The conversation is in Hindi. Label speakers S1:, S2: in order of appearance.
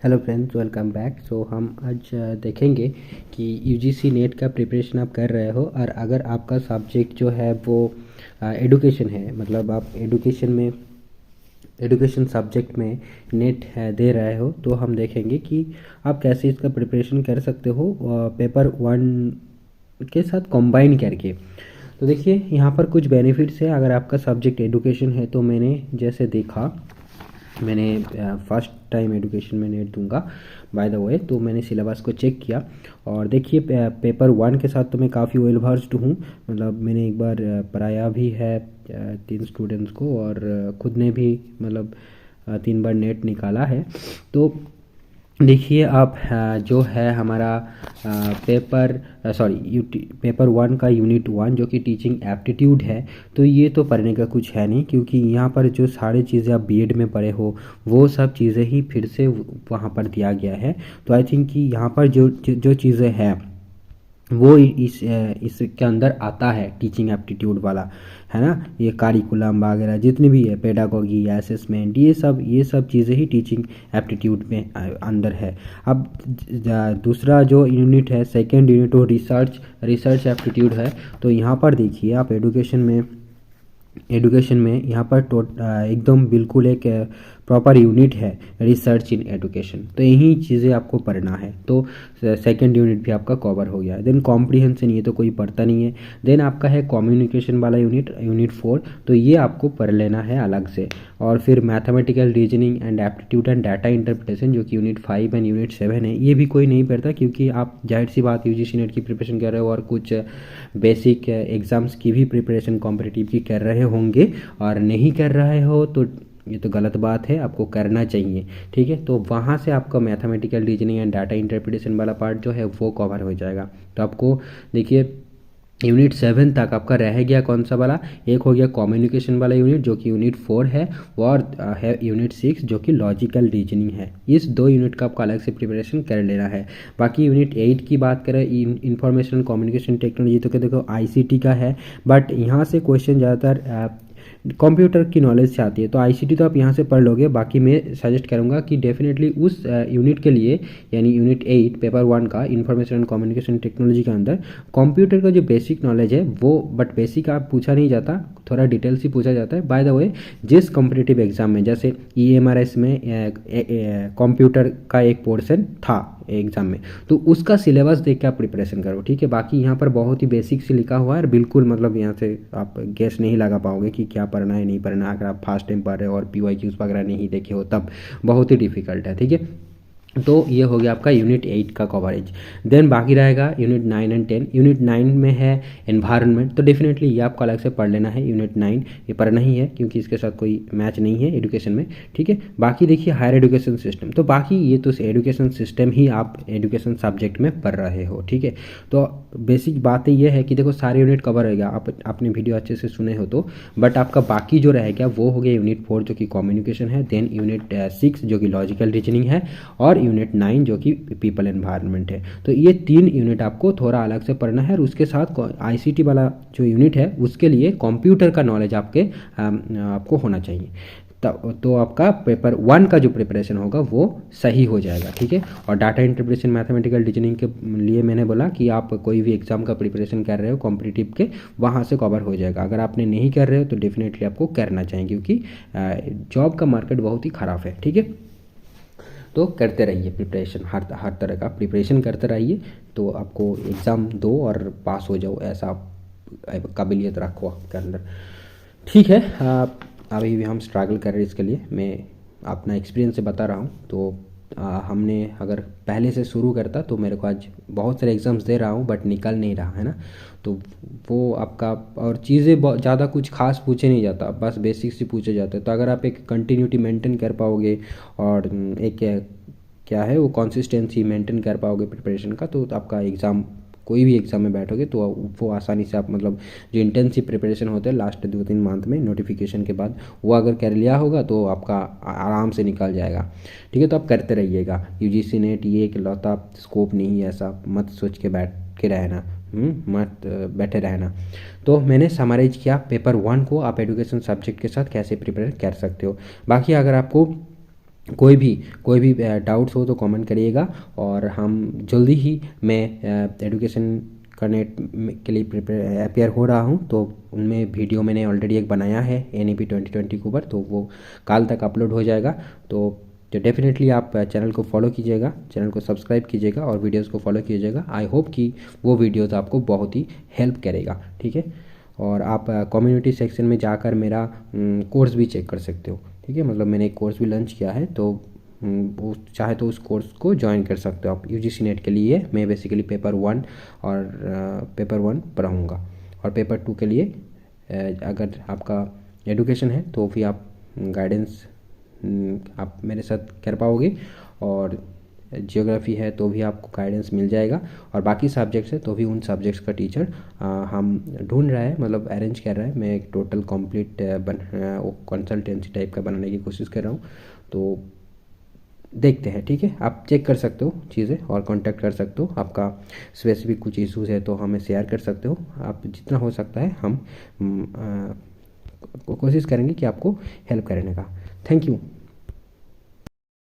S1: Hello friends, welcome back. हम आज देखेंगे कि यूजीसी नेट का प्रिपरेशन आप कर रहे हो और अगर आपका सब्जेक्ट जो है वो एडुकेशन है, मतलब आप एडुकेशन सब्जेक्ट में नेट है दे रहे हो, तो हम देखेंगे कि आप कैसे इसका प्रिपरेशन कर सकते हो पेपर वन के साथ कंबाइन करके। तो देखिए, यहाँ पर कुछ बेनिफिट्स है अगर आपका सब्जेक्ट एडुकेशन है। तो मैंने जैसे देखा, मैंने फर्स्ट टाइम एडुकेशन में नेट दूंगा बाय द वे, तो मैंने सिलेबस को चेक किया और देखिए पेपर वन के साथ तो मैं काफ़ी वेल वर्स्ड हूँ। मतलब मैंने एक बार पढ़ाया भी है 3 स्टूडेंट्स को और खुद ने भी मतलब 3 बार नेट निकाला है। तो देखिए आप जो है हमारा पेपर वन का यूनिट वन जो कि टीचिंग एप्टीट्यूड है, तो ये तो पढ़ने का कुछ है नहीं, क्योंकि यहाँ पर जो सारी चीज़ें आप बीएड में पढ़े हो वो सब चीज़ें ही फिर से वहाँ पर दिया गया है। तो आई थिंक कि यहाँ पर जो चीज़ें हैं वो इसके अंदर आता है, टीचिंग एप्टीट्यूड वाला, है ना। ये कारिकुलम वगैरह जितनी भी है, पेडागोगी, असेसमेंट, ये सब चीज़ें ही टीचिंग एप्टीट्यूड में अंदर है। अब दूसरा जो यूनिट है, सेकंड यूनिट, वो रिसर्च एप्टीट्यूड है। तो यहाँ पर देखिए आप एडुकेशन में यहाँ पर एकदम बिल्कुल एक प्रॉपर यूनिट है, रिसर्च इन एडुकेशन। तो यही चीज़ें आपको पढ़ना है। तो सेकंड यूनिट भी आपका कवर हो गया। देन कॉम्प्रिहेंशन, ये तो कोई पढ़ता नहीं है। देन आपका है कम्युनिकेशन वाला यूनिट 4, तो ये आपको पढ़ लेना है अलग से। और फिर mathematical reasoning and aptitude and data interpretation जो कि यूनिट 5 एंड यूनिट 7 है, ये भी कोई नहीं पढ़ता, क्योंकि आप जाहिर सी बात यूजीसी नेट की प्रिपरेशन कर रहे हो और कुछ बेसिक एग्ज़ाम्स की भी प्रिपरेशन कॉम्पिटिटिव की कर रहे होंगे। और नहीं कर रहे हो तो ये तो गलत बात है, आपको करना चाहिए, ठीक है। तो वहाँ से आपका mathematical reasoning and data interpretation वाला पार्ट जो है वो कवर हो जाएगा। तो आपको देखिए यूनिट 7 तक आपका रह गया कौन सा वाला, एक हो गया कम्युनिकेशन वाला यूनिट जो कि यूनिट 4 है, और है यूनिट 6 जो कि लॉजिकल रीजनिंग है। इस 2 यूनिट का आपको अलग से प्रिपरेशन कर लेना है। बाकी यूनिट 8 की बात करें, इंफॉर्मेशन कम्युनिकेशन टेक्नोलॉजी, तो क्या देखो आईसीटी का है, बट यहाँ से क्वेश्चन ज़्यादातर कंप्यूटर की नॉलेज से आती है। तो आईसीटी तो आप यहाँ से पढ़ लोगे। बाकी मैं सजेस्ट करूँगा कि डेफिनेटली उस यूनिट के लिए, यानी यूनिट 8 पेपर 1 का इंफॉर्मेशन एंड कम्युनिकेशन टेक्नोलॉजी के अंदर कंप्यूटर का जो बेसिक नॉलेज है वो, बट बेसिक आप पूछा नहीं जाता, थोड़ा डिटेल्स ही पूछा जाता है। बाय द वे, जिस कॉम्पिटिटिव एग्जाम में जैसे ईएमआरएस में कंप्यूटर का एक पोर्शन था एग्जाम में, तो उसका सिलेबस देख के आप प्रिपरेशन करो, ठीक है। बाकी यहाँ पर बहुत ही बेसिक से लिखा हुआ है और बिल्कुल मतलब यहाँ से आप गैस नहीं लगा पाओगे कि क्या पढ़ना है नहीं पढ़ना है, अगर आप फर्स्ट टाइम पढ़ रहे हो और पीवाईक्यूज वगैरह नहीं देखे हो तब बहुत ही डिफिकल्ट है, ठीक है। तो ये हो गया आपका यूनिट 8 का कवरेज। देन बाकी रहेगा यूनिट 9 एंड 10। यूनिट 9 में है एनवायरनमेंट, तो डेफिनेटली ये आपको अलग से पढ़ लेना है। यूनिट 9 ये पढ़ना ही है, क्योंकि इसके साथ कोई मैच नहीं है एडुकेशन में, ठीक है। बाकी देखिए हायर एजुकेशन सिस्टम, तो बाकी ये तो एडुकेशन सिस्टम ही आप एडुकेशन सब्जेक्ट में पढ़ रहे हो, ठीक है। तो बेसिक बात ये है कि देखो सारे यूनिट कवर हो गया, आप आपने वीडियो अच्छे से सुने हो तो, बट आपका बाकी जो रह गया वो हो गया यूनिट 4 जो कि कम्युनिकेशन है, देन यूनिट 6 जो कि लॉजिकल रीजनिंग है, और यूनिट 9 जो कि पीपल एनवायरनमेंट है। तो ये 3 यूनिट आपको थोड़ा अलग से पढ़ना है, और उसके साथ आईसीटी वाला जो यूनिट है उसके लिए कंप्यूटर का नॉलेज आपको होना चाहिए। तो आपका पेपर 1 का जो प्रिपरेशन होगा वो सही हो जाएगा, ठीक है। और डाटा इंटरप्रिटेशन मैथमेटिकल रीजनिंग के लिए मैंने बोला कि आप कोई भी एग्जाम का प्रिपरेशन कर रहे हो कॉम्पिटिटिव के, वहाँ से कवर हो जाएगा। अगर आपने नहीं कर रहे हो तो डेफिनेटली आपको करना चाहिए, क्योंकि जॉब का मार्केट बहुत ही ख़राब है, ठीक है। तो करते रहिए प्रिपरेशन, हर तरह का प्रिपरेशन करते रहिए, तो आपको एग्ज़ाम दो और पास हो जाओ, ऐसा काबिलियत रखो आपके अंदर, ठीक है। अभी भी हम स्ट्रगल कर रहे हैं इसके लिए, मैं अपना एक्सपीरियंस से बता रहा हूँ। तो हमने अगर पहले से शुरू करता तो मेरे को आज बहुत सारे एग्ज़ाम्स दे रहा हूँ, बट निकल नहीं रहा है ना। तो वो आपका, और चीज़ें बहुत ज़्यादा कुछ खास पूछे नहीं जाता, बस बेसिक से पूछे जाते हैं। तो अगर आप एक कंटिन्यूटी मेंटेन कर पाओगे और एक क्या है वो कंसिस्टेंसी मेंटेन कर पाओगे प्रिपरेशन का, तो आपका एग्ज़ाम, कोई भी एग्ज़ाम में बैठोगे तो वो आसानी से आप, मतलब जो इंटेंसिव प्रिपरेशन होता है लास्ट 2-3 मंथ में नोटिफिकेशन के बाद, वो अगर कर लिया होगा तो आपका आराम से निकल जाएगा, ठीक है। तो आप करते रहिएगा। यूजीसी नेट ये एक लौता स्कोप नहीं है, ऐसा मत सोच के बैठ के रहना, मत बैठे रहना। तो मैंने समराइज किया पेपर 1 को आप एजुकेशन सब्जेक्ट के साथ कैसे प्रिपेयर कर सकते हो। बाकी अगर आपको कोई भी डाउट्स हो तो कमेंट करिएगा, और हम जल्दी ही मैं एडुकेशन करने के लिए प्रिपेयर अपेयर हो रहा हूँ। तो उनमें वीडियो मैंने ऑलरेडी एक बनाया है NEP 2020 के ऊपर, तो वो कल तक अपलोड हो जाएगा। तो डेफिनेटली आप चैनल को फॉलो कीजिएगा, चैनल को सब्सक्राइब कीजिएगा और वीडियोस को फॉलो कीजिएगा। आई होप कि वो वीडियोस आपको बहुत ही हेल्प करेगा, ठीक है। और आप कम्युनिटी सेक्शन में जाकर मेरा कोर्स भी चेक कर सकते हो, ठीक है। मतलब मैंने एक कोर्स भी लॉन्च किया है, तो वो चाहे तो उस कोर्स को ज्वाइन कर सकते हो आप। UGC नेट के लिए मैं बेसिकली पेपर 1 पढ़ाऊँगा, और पेपर 2 के लिए अगर आपका एडुकेशन है तो भी आप गाइडेंस आप मेरे साथ कर पाओगे, और जियोग्राफी है तो भी आपको गाइडेंस मिल जाएगा, और बाकी सब्जेक्ट्स है तो भी उन सब्जेक्ट्स का टीचर हम ढूंढ रहा है, मतलब अरेंज कर रहा है। मैं एक टोटल कंप्लीट कंसल्टेंसी टाइप का बनाने की कोशिश कर रहा हूँ। तो देखते हैं, ठीक है। आप चेक कर सकते हो चीज़ें और कांटेक्ट कर सकते हो। आपका स्पेसिफिक कुछ इश्यूज़ है तो हमें शेयर कर सकते हो। आप जितना हो सकता है हम कोशिश करेंगे कि आपको हेल्प करने का। Thank you.